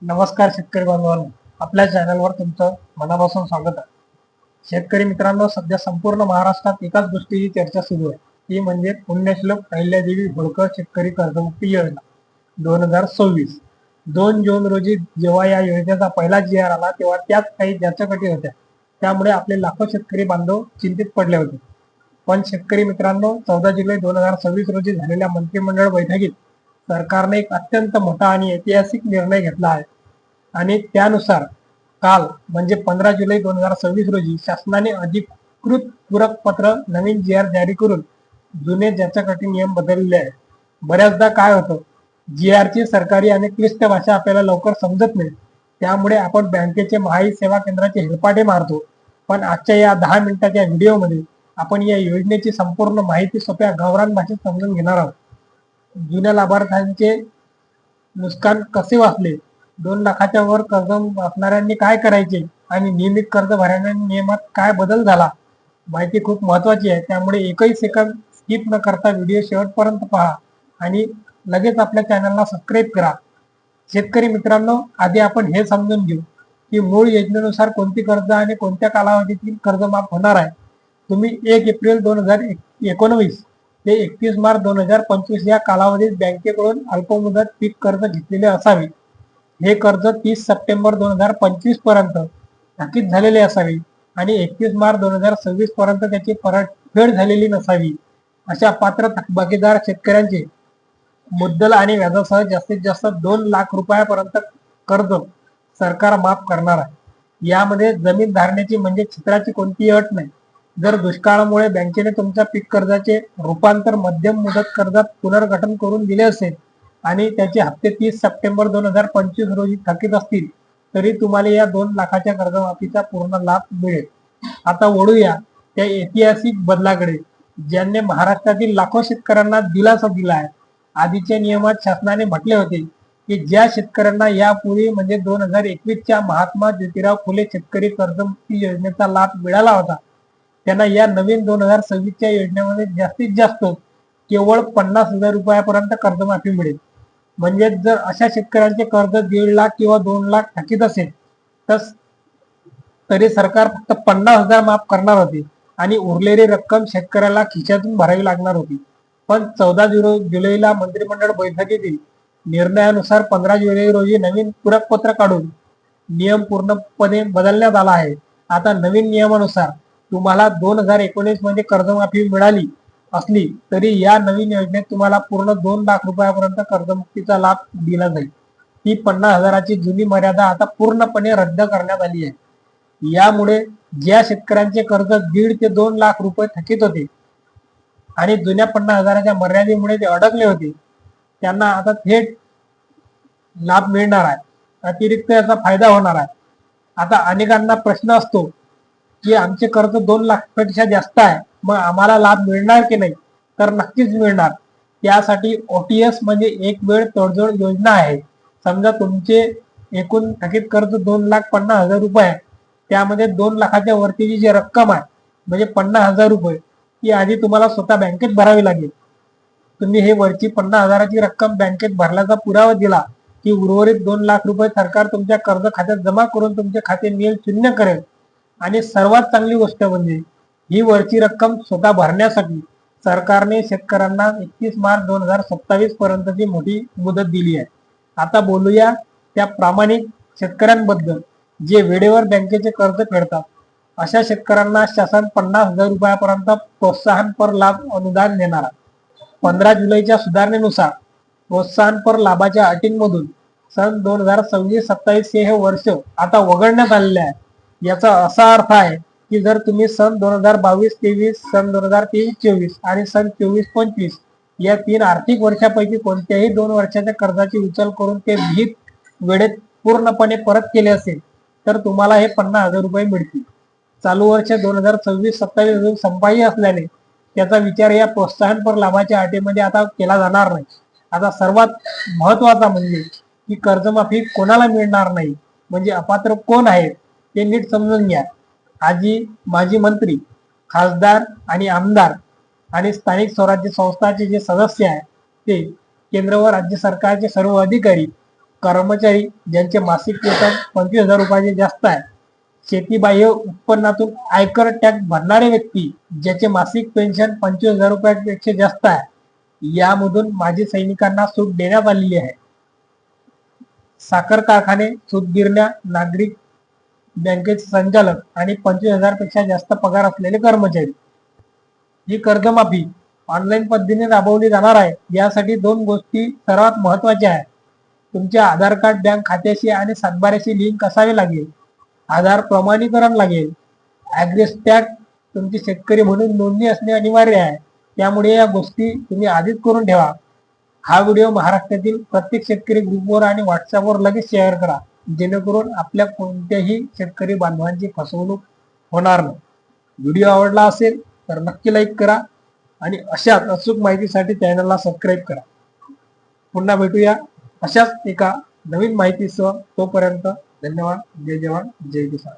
नमस्कार शेतकरी बांधवांनो, आपल्या चॅनलवर तुमचं मनापासून स्वागत आहे. शेतकरी मित्रांनो, सध्या संपूर्ण महाराष्ट्रात एकाच गोष्टीची चर्चा सुरू आहे, ती म्हणजे पुण्यश्लोक अहिल्यादेवी होळकर शेतकरी कर्जमुक्ती योजना 2026. 2 जून रोजी जेव्हा या योजनेचा पहिला GR आला तेव्हा त्यात काही जाचकटी होत्या, त्यामुळे आपले लाखो शेतकरी बांधव चिंतित पडले होते. पण शेतकरी मित्रांनो, 14 जुलै 2026 रोजी झालेल्या मंत्रिमंडळ बैठकीत सरकारने एक अत्यंत मोठा आणि ऐतिहासिक निर्णय घेतला आहे. आणि त्यानुसार काल म्हणजे 15 जुलै 2026 रोजी शासनाने अधिकृत पूरक पत्र नवीन GR जारी करून जुने ज्याच्यासाठी नियम बदलले आहेत. बऱ्याचदा काय होतं, GR ची सरकारी आणि क्लिष्ट भाषा आपल्याला लवकर समजत नाही, त्यामुळे आपण बँकेचे महाई सेवा केंद्राचे हेलपाटे मारतो. पण आजच्या या 10 मिनिटाच्या व्हिडिओमध्ये आपण या योजनेची संपूर्ण माहिती सोप्या गावरान भाषेत समजून घेणार आहोत. जुन्या लाभार्थ्यांचे नुकसान कसे वाचले, 2 लाखाच्या वर कर्ज असणाऱ्यांनी काय करायचे आणि नियमित कर्ज भरण्याच्या नियमात काय बदल झाला. माहिती खूप महत्वाची आहे, त्यामुळे एकही सेकंद स्किप न करता व्हिडिओ शेवटपर्यंत पहा आणि लगेच आपल्या चॅनलला सबस्क्राईब करा. शेतकरी मित्रांनो, आधी आपण हे समजून घेऊ की मूळ योजनेनुसार कोणती कर्ज आणि कोणत्या कालावधीतील कर्ज माफ होणार आहे. तुम्ही 1 एप्रिल 2019 ते 31 मार्च 2025 या कालावधीत बँकेकडून अल्पमुदत पीक कर्ज घेतलेले असावे. हे कर्ज 30 सप्टेंबर 2025 पर्यंत थकीत झालेले असावे आणि 31 मार्च 2026 पर्यंत त्याची परतफेड झालेली नसावी. अशा पात्र थकबाकीदार शेतकऱ्यांचे मुद्दल आणि व्याजासह जास्तीत जास्त 2 लाख रुपयापर्यंत कर्ज सरकार माफ करणार आहे. यामध्ये जमीन धारण्याची म्हणजे क्षेत्राची कोणतीही अट नाही. जर दुष्काळामुळे बँकेने तुमच्या पीक कर्जाचे रूपांतर मध्यम मुदत कर्जात पुनर्गठन करून दिले असेल आणि त्याचे हप्ते 30 सप्टेंबर 2025 रोजी थकीत असतील, तरी तुम्हाला या 2 लाखाच्या कर्जमाफीचा पूर्ण लाभ मिळेल. आता वळूया त्या ऐतिहासिक बदलाकडे, ज्याने महाराष्ट्रातील लाखो शेतकऱ्यांना दिलासा दिला आहे. आधीच्या नियमात शासनाने म्हटले होते की ज्या शेतकऱ्यांना यापूर्वी म्हणजे 2021च्या महात्मा ज्योतिराव फुले शेतकरी कर्जमुक्ती योजनेचा लाभ मिळाला होता, त्यांना या नवीन 2026च्या योजनेमध्ये जास्तीत जास्त केवळ 50,000 रुपयापर्यंत कर्जमाफी मिळेल. म्हणजे जर अशा शेतकऱ्यांचे कर्ज 1.5 लाख किंवा 2 लाख थकीत असेल तरी सरकार फक्त 50,000 माफ करणार होते आणि उरलेली रक्कम शेतकऱ्याला खिशातून भरावी लागणार होती. पण 14 जुलैला मंत्रिमंडळ बैठकीतील निर्णयानुसार 15 जुलै रोजी नवीन पूरक पत्र काढून नियम पूर्णपणे बदलण्यात आला आहे. आता नवीन नियमानुसार तुम्हाला 2019 मध्ये कर्जमाफी मिळाली असली तरी या नवीन योजनेत तुम्हाला पूर्ण 2 लाख रुपयापर्यंत कर्जमुक्तीचा लाभ दिला जाईल. ही 50,000ची जुनी मर्यादा आता पूर्णपणे रद्द करण्यात आली आहे. यामुळे ज्या शेतकऱ्यांचे कर्ज 1.5 ते 2 लाख रुपये थकीत होते आणि जुन्या 50,000च्या मर्यादेमुळे ते अडकले होते, त्यांना आता थेट लाभ मिळणार आहे. अतिरिक्त याचा फायदा होणार आहे. आता अनेकांना प्रश्न असतो की आमचे कर्ज 2 लाखापेक्षा जास्त आहे, मग आम्हाला लाभ मिळणार की नाही. तर नक्कीच मिळणार. त्यासाठी OTS म्हणजे एक वेळ तडजोड योजना आहे. समजा तुमचे एकूण थकीत कर्ज 2,50,000 रुपये आहे, त्यामध्ये 2 लाखाच्या वरतीची जी रक्कम आहे म्हणजे 50,000 रुपये, ती आधी तुम्हाला स्वतः बँकेत भरावी लागेल. तुम्ही हे वरची 50,000ची रक्कम बँकेत भरल्याचा पुरावा दिला की उर्वरित 2 लाख रुपये सरकार तुमच्या कर्ज खात्यात जमा करून तुमचे खाते नियम शून्य करेल. आणि सर्वात चांगली गोष्ट म्हणजे ही वरची रक्कम स्वतः भरण्यासाठी सरकारने शेतकऱ्यांना 31 मार्च 2027 पर्यंतची मोठी मुदत दिली आहे. आता बोलूया त्या प्रामाणिक शेतकऱ्यांबद्दल जे वेळेवर बँकेचे कर्ज फेडतात. अशा शेतकऱ्यांना शासन 50,000 रुपयापर्यंत प्रोत्साहनपर लाभ अनुदान देणार आहे. 15 जुलैच्या सुधारणेनुसार प्रोत्साहनपर लाभाच्या अटींमधून सन 2026-27 हे वर्ष आता वगळण्यात आलेले आहे. याचा असा अर्थ आहे की जर तुम्ही सन 2022-23, सन 2023-24 आणि सन 24-25 या 3 आर्थिक वर्षापैकी कोणत्याही 2 वर्षाच्या कर्जाची उचल करून ते विहित वेळेत पूर्णपणे परत केले असेल तर तुम्हाला हे 50,000 रुपये मिळतील. चालू वर्ष 2026-27 अजून संपाही असल्याने त्याचा विचार या प्रोत्साहनपर लाभाच्या अटीमध्ये आता केला जाणार नाही. आता सर्वात महत्वाचा म्हणजे की कर्जमाफी कोणाला मिळणार नाही, म्हणजे अपात्र कोण आहेत ते नीट समजून घ्या. माजी मंत्री, खासदार आणि आमदार आणि स्थानिक स्वराज्य संस्थांचे जे सदस्य आहेत ते, केंद्र व राज्य सरकारचे सर्व अधिकारी, कर्मचारी ज्यांचे मासिक वेतन 25,000 रुपयाचे जास्त आहे, शेतीबाह्य उत्पन्नातून आयकर टॅक्स भरणारे व्यक्ती ज्याचे मासिक पेन्शन 25,000 रुपयापेक्षा जास्त आहे, यामधून माजी सैनिकांना सूट देण्यात आलेली आहे. साखर कारखाने, सूतगिरण्या, नागरिक बँकेचे संचालक आणि 25,000 पेक्षा जास्त पगार असलेले कर्मचारी. ही कर्जमाफी ऑनलाईन पद्धतीने राबवली जाणार आहे. यासाठी 2 गोष्टी सर्वात महत्वाच्या आहेत. तुमचे आधार कार्ड बँक खात्याशी आणि सातबाऱ्याशी लिंक असावे लागेल. आधार प्रमाणीकरण लागेल. ॲग्रेस टॅग तुमची शेतकरी म्हणून नोंदणी असणे अनिवार्य आहे. त्यामुळे या गोष्टी तुम्ही आधीच करून ठेवा. हा व्हिडिओ महाराष्ट्रातील प्रत्येक शेतकरी ग्रुपवर आणि व्हॉट्सअपवर लगेच शेअर करा, जेणेकरून आपल्या कोणत्याही शेतकरी बांधवांची फसवणूक होणार नाही. व्हिडिओ आवडला असेल तर नक्की लाईक करा आणि अशाच अचूक माहितीसाठी चॅनलला सबस्क्राईब करा. पुन्हा भेटूया अशाच एका नवीन माहितीसह. तोपर्यंत धन्यवाद. जय जवान जय किसान.